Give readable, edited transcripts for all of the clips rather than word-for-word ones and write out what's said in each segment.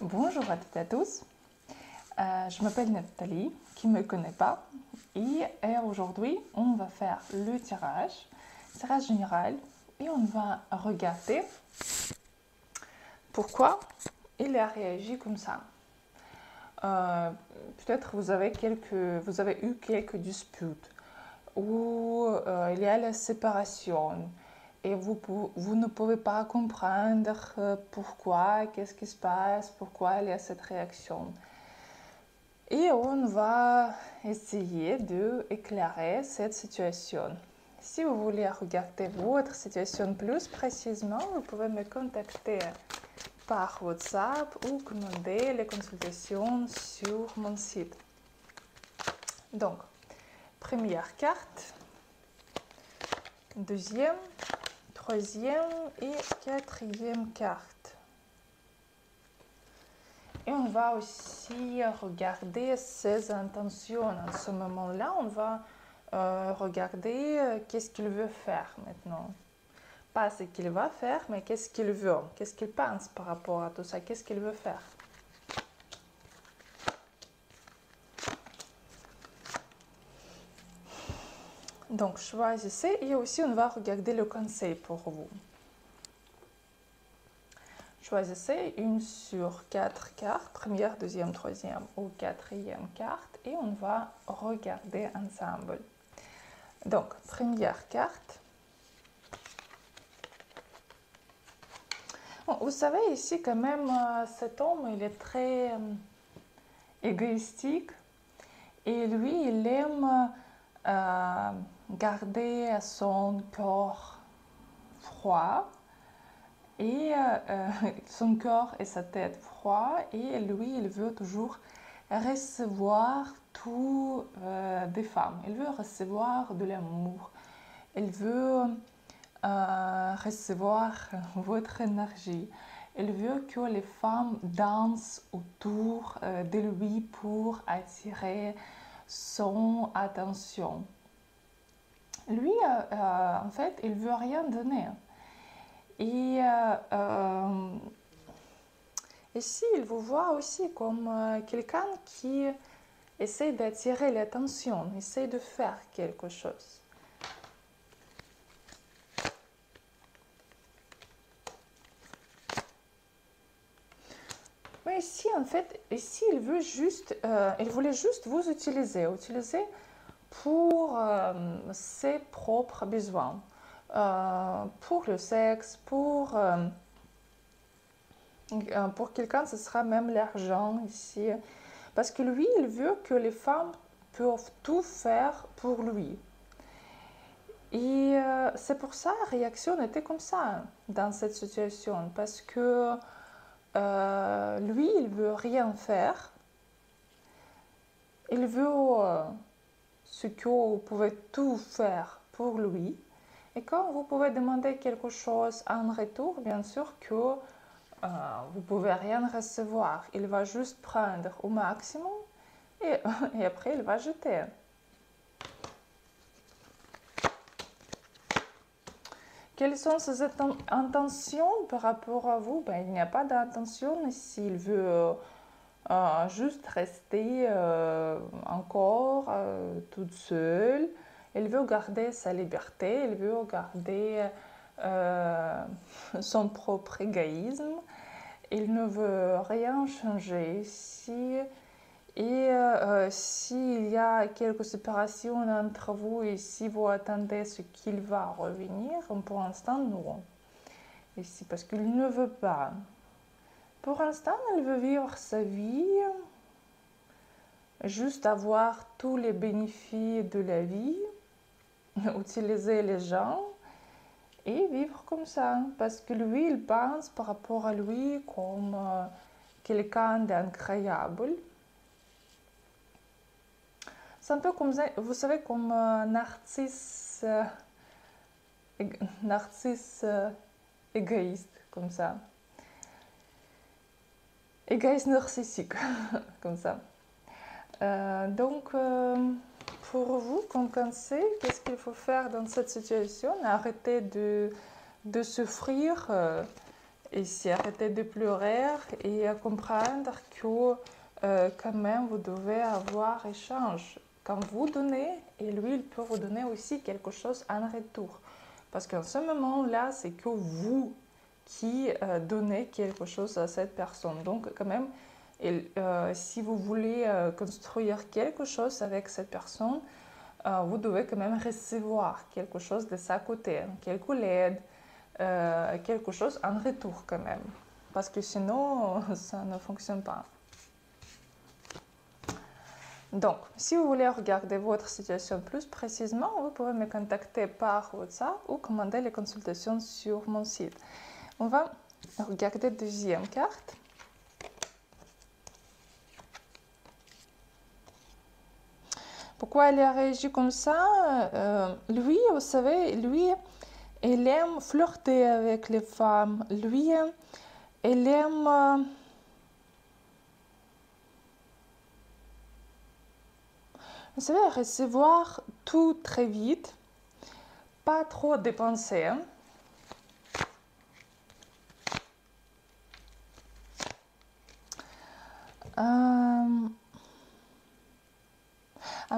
Bonjour à toutes et à tous, je m'appelle Nathalie, qui ne me connaît pas, et aujourd'hui on va faire le tirage général, et on va regarder pourquoi il a réagi comme ça. Peut-être vous avez eu quelques disputes, où il y a la séparation, et vous ne pouvez pas comprendre pourquoi, qu'est-ce qui se passe, pourquoi il y a cette réaction. Et on va essayer d'éclairer cette situation. Si vous voulez regarder votre situation plus précisément, vous pouvez me contacter par WhatsApp ou commander les consultations sur mon site. Donc, première carte, deuxième, troisième et quatrième carte. Et on va aussi regarder ses intentions. À ce moment-là, on va regarder qu'est-ce qu'il veut faire maintenant. Pas ce qu'il va faire, mais qu'est-ce qu'il veut, qu'est-ce qu'il pense par rapport à tout ça, qu'est-ce qu'il veut faire. Donc, choisissez et aussi on va regarder le conseil pour vous. Choisissez une sur 4 cartes, première, deuxième, troisième ou quatrième carte, et on va regarder ensemble. Donc, première carte. Bon, vous savez, ici quand même, cet homme, il est très égoïstique, et lui, il aime garder son cœur froid, et son cœur et sa tête froid, et lui, il veut toujours recevoir tout des femmes. Il veut recevoir de l'amour. Il veut recevoir votre énergie. Il veut que les femmes dansent autour de lui pour attirer son attention. Lui, en fait, il veut rien donner. Et ici, il vous voit aussi comme quelqu'un qui essaie d'attirer l'attention, essaie de faire quelque chose. Mais ici, en fait, ici, il voulait juste vous utiliser pour ses propres besoins, pour le sexe, pour quelqu'un, ce sera même l'argent ici. Parce que lui, il veut que les femmes peuvent tout faire pour lui. Et c'est pour ça la réaction était comme ça dans cette situation. Parce que lui, il veut rien faire. Il veut ce que vous pouvez tout faire pour lui. Et quand vous pouvez demander quelque chose en retour, bien sûr que vous ne pouvez rien recevoir. Il va juste prendre au maximum et après il va jeter. Quelles sont ses intentions par rapport à vous? Il n'y a pas d'intention s'il veut juste rester encore toute seule. Il veut garder sa liberté, il veut garder son propre égoïsme. Il ne veut rien changer. S'il y a quelques séparations entre vous et si vous attendez ce qu'il va revenir, pour l'instant, non. Ici, parce qu'il ne veut pas. Pour l'instant, il veut vivre sa vie, juste avoir tous les bénéfices de la vie, utiliser les gens et vivre comme ça. Parce que lui, il pense par rapport à lui comme quelqu'un d'incroyable. C'est un peu comme, vous savez, comme narcisse égoïste, comme ça. Égoïste narcissique, comme ça. Donc, pour vous, comme conseil, qu'est-ce qu'il faut faire dans cette situation? Arrêter de souffrir ici, arrêtez de pleurer et comprendre que quand même vous devez avoir échange. Quand vous donnez, et lui, il peut vous donner aussi quelque chose en retour. Parce qu'en ce moment-là, c'est que vous qui donnez quelque chose à cette personne. Donc, quand même, si vous voulez construire quelque chose avec cette personne, vous devez quand même recevoir quelque chose de sa côté, quelque aide, quelque chose en retour quand même. Parce que sinon, ça ne fonctionne pas. Donc, si vous voulez regarder votre situation plus précisément, vous pouvez me contacter par WhatsApp ou commander les consultations sur mon site. On va regarder deuxième carte. Pourquoi elle a réagi comme ça? Lui, vous savez, lui, il aime flirter avec les femmes. Lui, il aime... vous savez, recevoir tout très vite, pas trop dépenser. En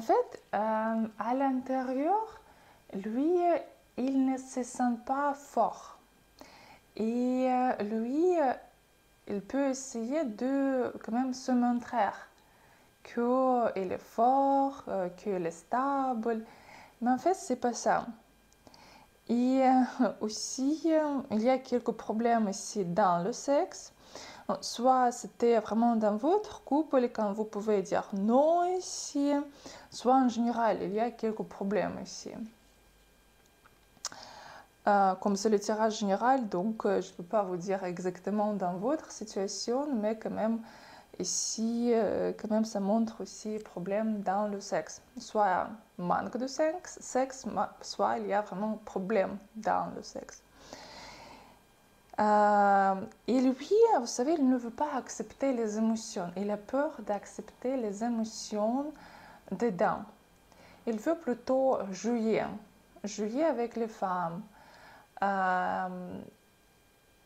fait, à l'intérieur, lui, il ne se sent pas fort. Et lui, il peut essayer de quand même se montrer qu'il est fort, qu'il est stable. Mais en fait, c'est pas ça. Et aussi, il y a quelques problèmes ici dans le sexe. Soit c'était vraiment dans votre couple quand vous pouvez dire non ici, soit en général, il y a quelques problèmes ici. Comme c'est le tirage général, donc je ne peux pas vous dire exactement dans votre situation, mais quand même ici, quand même ça montre aussi problème dans le sexe. Soit manque de sexe, soit il y a vraiment problème dans le sexe. Et lui, vous savez, il ne veut pas accepter les émotions. Il a peur d'accepter les émotions dedans. Il veut plutôt jouer avec les femmes.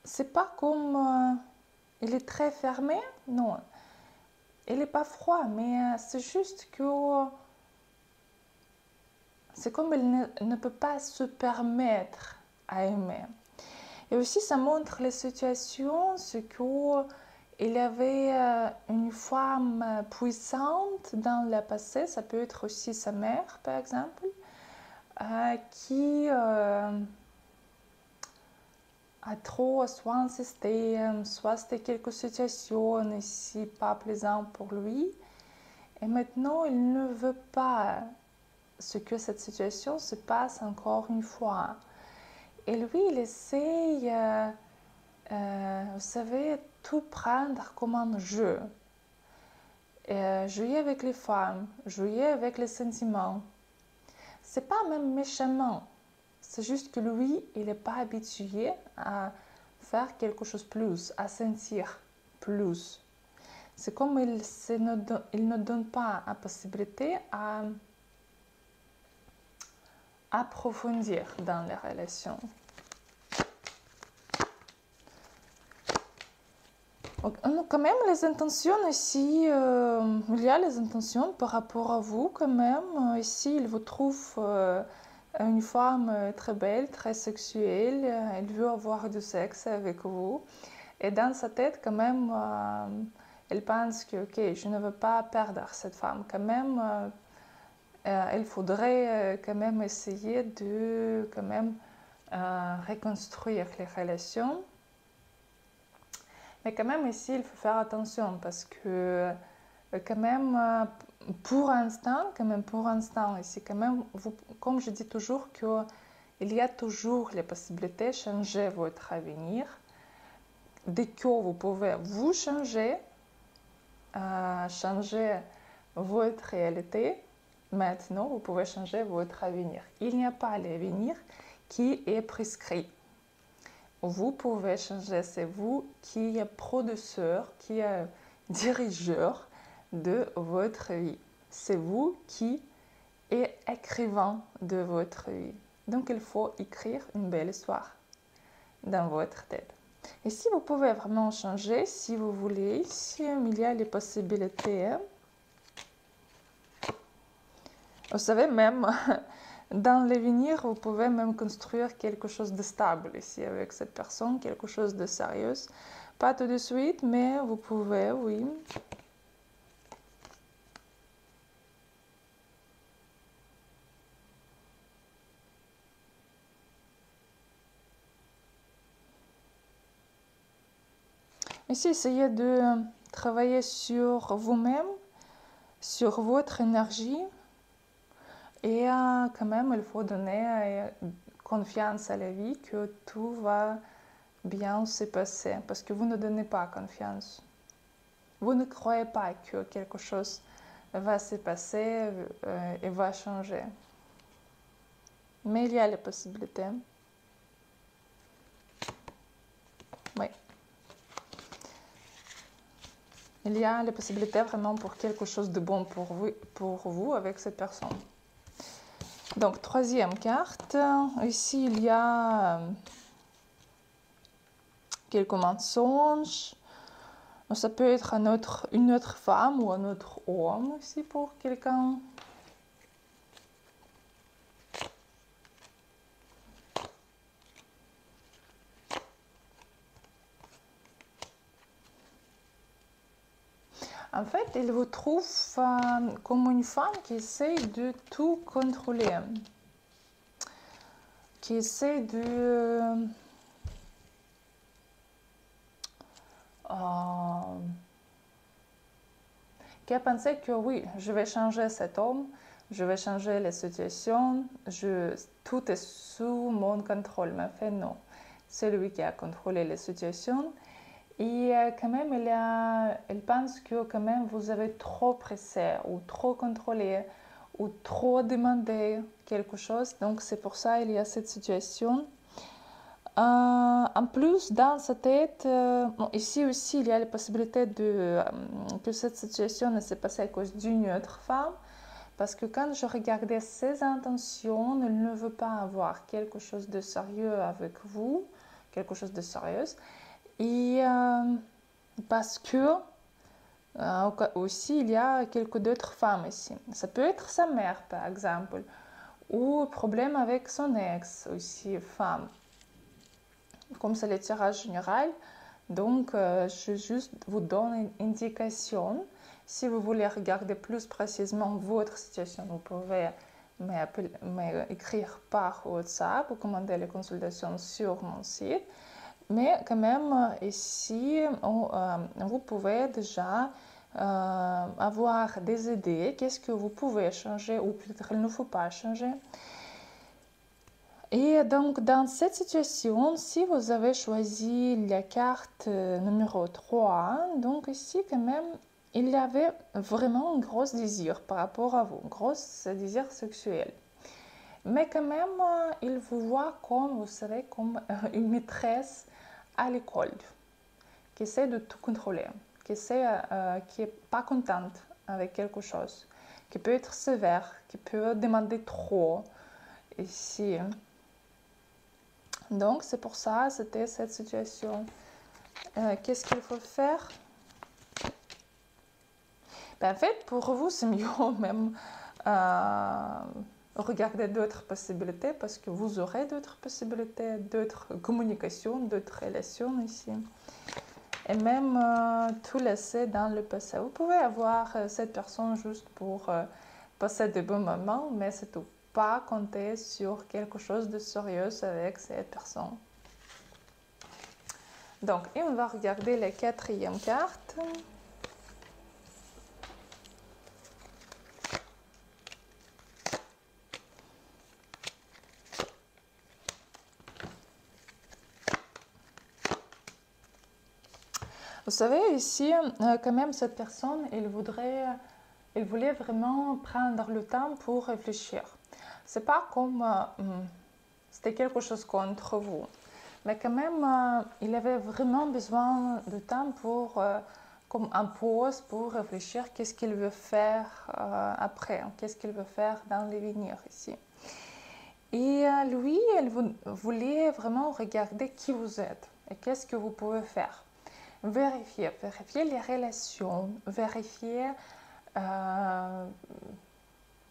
C'est pas comme il est très fermé, non. Il n'est pas froid, mais c'est juste que c'est comme il ne peut pas se permettre à aimer. Et aussi, ça montre les situations, ce qu'il y avait une femme puissante dans le passé, ça peut être aussi sa mère, par exemple, qui a trop soit insisté, soit c'était quelques situations ici pas plaisantes pour lui. Et maintenant, il ne veut pas ce que cette situation se passe encore une fois. Et lui, il essaye, vous savez, tout prendre comme un jeu. Jouer avec les femmes, jouer avec les sentiments. C'est pas même méchamment. C'est juste que lui, il n'est pas habitué à faire quelque chose de plus, à sentir plus. C'est comme il ne donne pas la possibilité à approfondir dans les relations. Donc, quand même, les intentions ici, il y a les intentions par rapport à vous quand même. Ici, il vous trouve une femme très belle, très sexuelle. Elle veut avoir du sexe avec vous. Et dans sa tête, quand même, elle pense que, ok, je ne veux pas perdre cette femme. Quand même, il faudrait quand même essayer de quand même reconstruire les relations. Mais quand même ici, il faut faire attention parce que quand même, pour l'instant, ici, quand même, comme je dis toujours, qu'il y a toujours les possibilités de changer votre avenir. Dès que vous pouvez vous changer votre réalité, maintenant, vous pouvez changer votre avenir. Il n'y a pas l'avenir qui est prescrit. Vous pouvez changer, c'est vous qui êtes producteur, qui êtes dirigeur de votre vie. C'est vous qui êtes écrivain de votre vie. Donc il faut écrire une belle histoire dans votre tête. Ici, vous pouvez vraiment changer si vous voulez. Ici, il y a les possibilités. Vous savez, même dans l'avenir, vous pouvez même construire quelque chose de stable ici avec cette personne, quelque chose de sérieux. Pas tout de suite, mais vous pouvez, oui. Ici, essayez de travailler sur vous-même, sur votre énergie. Et quand même, il faut donner confiance à la vie que tout va bien se passer. Parce que vous ne donnez pas confiance. Vous ne croyez pas que quelque chose va se passer et va changer. Mais il y a les possibilités. Oui. Il y a les possibilités vraiment pour quelque chose de bon pour vous avec cette personne. Donc, troisième carte. Ici, il y a quelques mensonges. Ça peut être une autre femme ou un autre homme aussi pour quelqu'un. En fait, il vous trouve comme une femme qui essaie de tout contrôler, qui essaie de qui a pensé que oui, je vais changer cet homme, je vais changer les situations, tout est sous mon contrôle. Mais en fait, non. C'est lui qui a contrôlé les situations. Et quand même, elle pense que quand même vous avez trop pressé ou trop contrôlé ou trop demandé quelque chose. Donc c'est pour ça qu'il y a cette situation. En plus, dans sa tête, ici aussi, il y a la possibilité que cette situation ne s'est passée à cause d'une autre femme. Parce que quand je regardais ses intentions, elle ne veut pas avoir quelque chose de sérieux avec vous, quelque chose de sérieux. Et parce que aussi, il y a quelques d'autres femmes ici. Ça peut être sa mère, par exemple, ou problème avec son ex, aussi femme. Comme c'est le tirage général, donc je juste vous donne une indication. Si vous voulez regarder plus précisément votre situation, vous pouvez m'écrire par WhatsApp ou commander les consultations sur mon site. Mais quand même, ici, vous pouvez déjà avoir des idées, qu'est-ce que vous pouvez changer ou peut-être il ne faut pas changer. Et donc, dans cette situation, si vous avez choisi la carte numéro 3, donc ici, quand même, il y avait vraiment un gros désir par rapport à vous, un gros désir sexuel. Mais quand même, il vous voit comme, vous savez, comme une maîtresse à l'école, qui essaie de tout contrôler, qui n'est pas contente avec quelque chose, qui peut être sévère, qui peut demander trop ici. Donc, c'est pour ça, c'était cette situation. Qu'est-ce qu'il faut faire? En fait, pour vous, c'est mieux même regarder d'autres possibilités parce que vous aurez d'autres possibilités, d'autres communications, d'autres relations ici. Et même tout laisser dans le passé. Vous pouvez avoir cette personne juste pour passer de bons moments, mais c'est tout. Pas compter sur quelque chose de sérieux avec cette personne. Donc, et on va regarder la quatrième carte. Vous savez, ici, quand même, cette personne, elle voulait vraiment prendre le temps pour réfléchir. C'est pas comme c'était quelque chose contre vous. Mais quand même, il avait vraiment besoin de temps pour, comme un pause, pour réfléchir qu'est-ce qu'il veut faire après, qu'est-ce qu'il veut faire dans l'avenir ici. Et lui, elle voulait vraiment regarder qui vous êtes. Et qu'est-ce que vous pouvez faire? Vérifier les relations, vérifier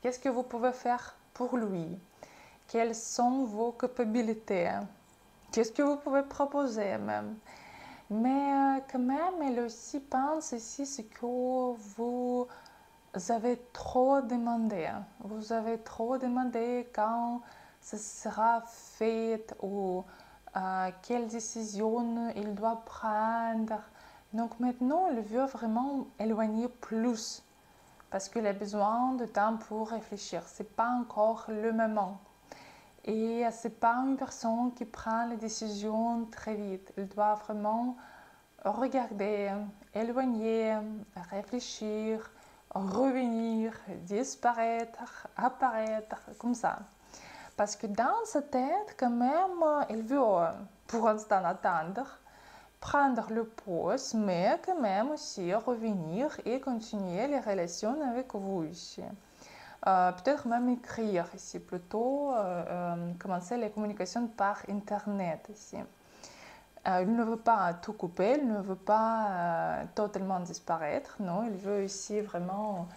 qu'est-ce que vous pouvez faire pour lui, quelles sont vos capacités, qu'est-ce que vous pouvez proposer même. Mais quand même, elle aussi pense ici ce que vous avez trop demandé. Vous avez trop demandé quand ce sera fait ou quelle décision il doit prendre. Donc maintenant, il veut vraiment éloigner plus parce qu'il a besoin de temps pour réfléchir. Ce n'est pas encore le moment. Et ce n'est pas une personne qui prend les décisions très vite. Il doit vraiment regarder, éloigner, réfléchir, revenir, disparaître, apparaître, comme ça. Parce que dans sa tête, quand même, il veut, pour l'instant, attendre, prendre le poste, mais quand même aussi revenir et continuer les relations avec vous ici. Peut-être même écrire ici, plutôt commencer les communications par Internet ici. Il ne veut pas tout couper, il ne veut pas totalement disparaître, non, il veut ici vraiment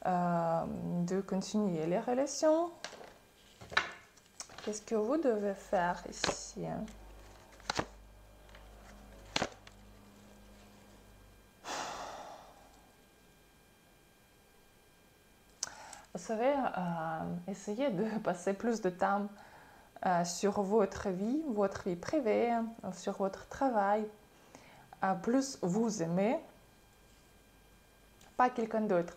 de continuer les relations. Qu'est-ce que vous devez faire ici? Vous savez, essayez de passer plus de temps sur votre vie privée, sur votre travail. Plus vous aimez, pas quelqu'un d'autre.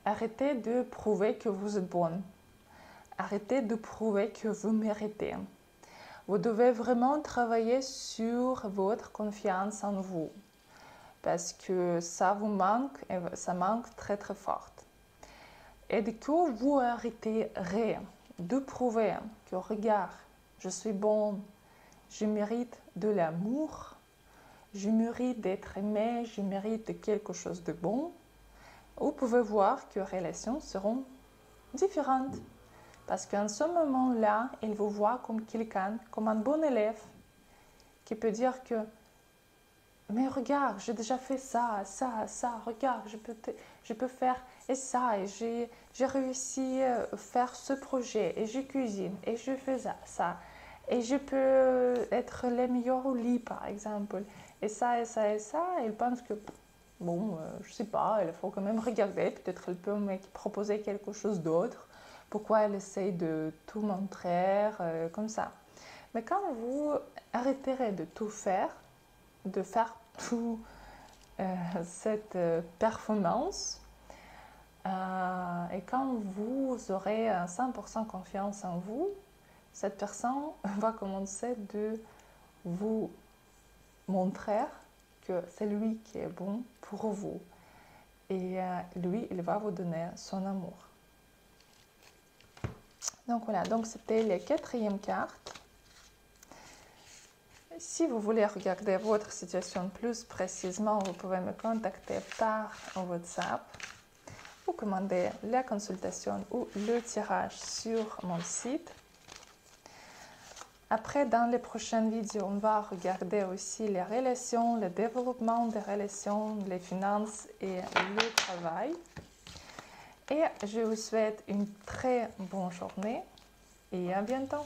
Arrêtez de prouver que vous êtes bonne. Arrêtez de prouver que vous méritez. Vous devez vraiment travailler sur votre confiance en vous. Parce que ça vous manque, et ça manque très très fort. Et dès que vous arrêterez de prouver que, regarde, je suis bon, je mérite de l'amour, je mérite d'être aimé, je mérite quelque chose de bon, vous pouvez voir que les relations seront différentes. Parce qu'en ce moment-là, il vous voit comme quelqu'un, comme un bon élève, qui peut dire que mais regarde, j'ai déjà fait ça, regarde, je peux faire et ça, et j'ai réussi à faire ce projet, et je cuisine, et je fais ça, et je peux être le meilleur au lit, par exemple, et ça, et ça, et ça, et il pense que, bon, je sais pas, il faut quand même regarder, peut-être elle peut me proposer quelque chose d'autre, pourquoi elle essaye de tout montrer, comme ça. Mais quand vous arrêterez de tout faire, de faire toute cette performance, et quand vous aurez 100% confiance en vous, cette personne va commencer de vous montrer que c'est lui qui est bon pour vous. Et lui, il va vous donner son amour. Donc voilà, donc c'était la 4e carte. Si vous voulez regarder votre situation plus précisément, vous pouvez me contacter par WhatsApp ou commander la consultation ou le tirage sur mon site. Après, dans les prochaines vidéos, on va regarder aussi les relations, le développement des relations, les finances et le travail. Et je vous souhaite une très bonne journée et à bientôt.